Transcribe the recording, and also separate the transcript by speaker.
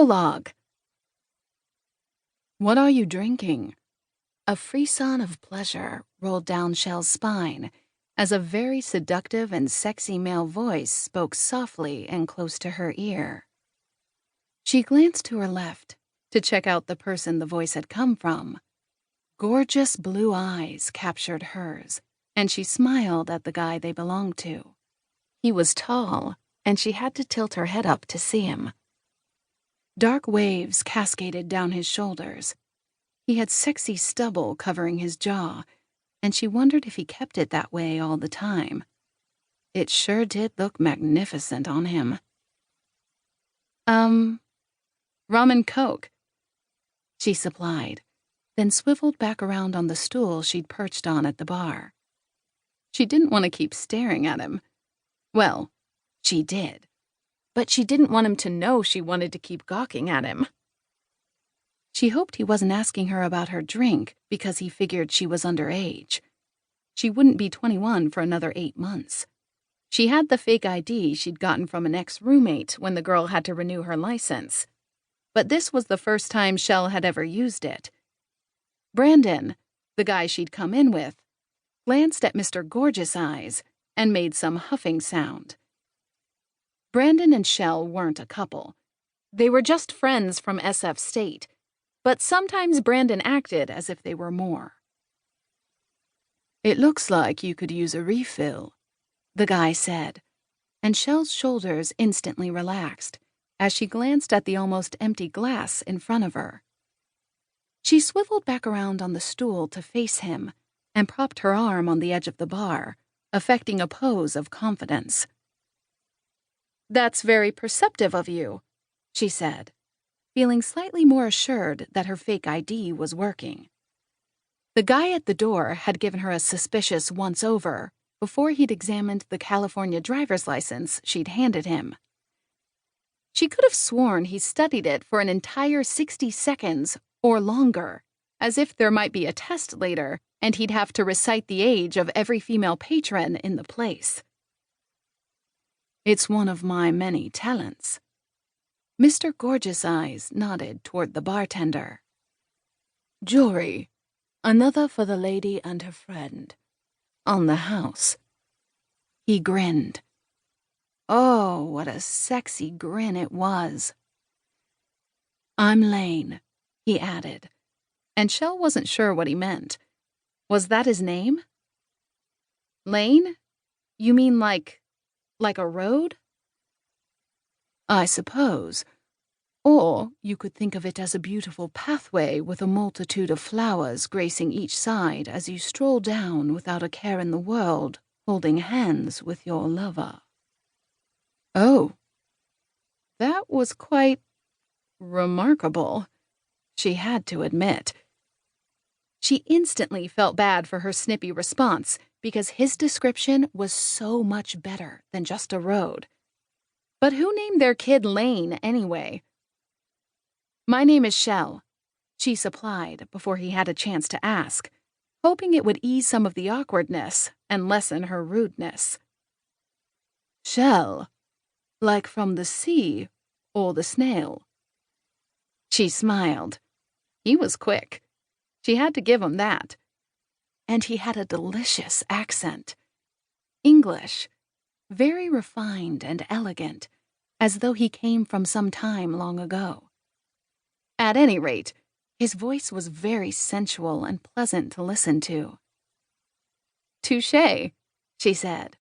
Speaker 1: Prologue. "What are you drinking?" A frisson of pleasure rolled down Shelle's spine as a very seductive and sexy male voice spoke softly and close to her ear. She glanced to her left to check out the person the voice had come from. Gorgeous blue eyes captured hers, and she smiled at the guy they belonged to. He was tall, and she had to tilt her head up to see him. Dark waves cascaded down his shoulders. He had sexy stubble covering his jaw, and she wondered if he kept it that way all the time. It sure did look magnificent on him. Rum and Coke," she supplied, then swiveled back around on the stool she'd perched on at the bar. She didn't want to keep staring at him. Well, she did, but she didn't want him to know she wanted to keep gawking at him. She hoped he wasn't asking her about her drink because he figured she was underage. She wouldn't be 21 for another 8 months. She had the fake ID she'd gotten from an ex-roommate when the girl had to renew her license. But this was the first time Shelle had ever used it. Brandon, the guy she'd come in with, glanced at Mr. Gorgeous Eyes and made some huffing sound. Brandon and Shelle weren't a couple. They were just friends from SF State, but sometimes Brandon acted as if they were more. "It looks like you could use a refill," the guy said, and Shelle's shoulders instantly relaxed as she glanced at the almost empty glass in front of her. She swiveled back around on the stool to face him and propped her arm on the edge of the bar, affecting a pose of confidence. "That's very perceptive of you," she said, feeling slightly more assured that her fake ID was working. The guy at the door had given her a suspicious once-over before he'd examined the California driver's license she'd handed him. She could have sworn he studied it for an entire 60 seconds or longer, as if there might be a test later and he'd have to recite the age of every female patron in the place. "It's one of my many talents." Mr. Gorgeous Eyes nodded toward the bartender. "Jewelry, another for the lady and her friend. On the house." He grinned. Oh, what a sexy grin it was. "I'm Lane," he added, and Shelle wasn't sure what he meant. Was that his name? Lane? You mean like a road? "I suppose. Or you could think of it as a beautiful pathway with a multitude of flowers gracing each side as you stroll down without a care in the world, holding hands with your lover." Oh, that was quite remarkable, she had to admit. She instantly felt bad for her snippy response because his description was so much better than just a road. But who named their kid Lane anyway? "My name is Shelle," she supplied before he had a chance to ask, hoping it would ease some of the awkwardness and lessen her rudeness. "Shelle? Like from the sea or the snail?" She smiled. He was quick. She had to give him that. And he had a delicious accent. English, very refined and elegant, as though he came from some time long ago. At any rate, his voice was very sensual and pleasant to listen to. "Touché," she said,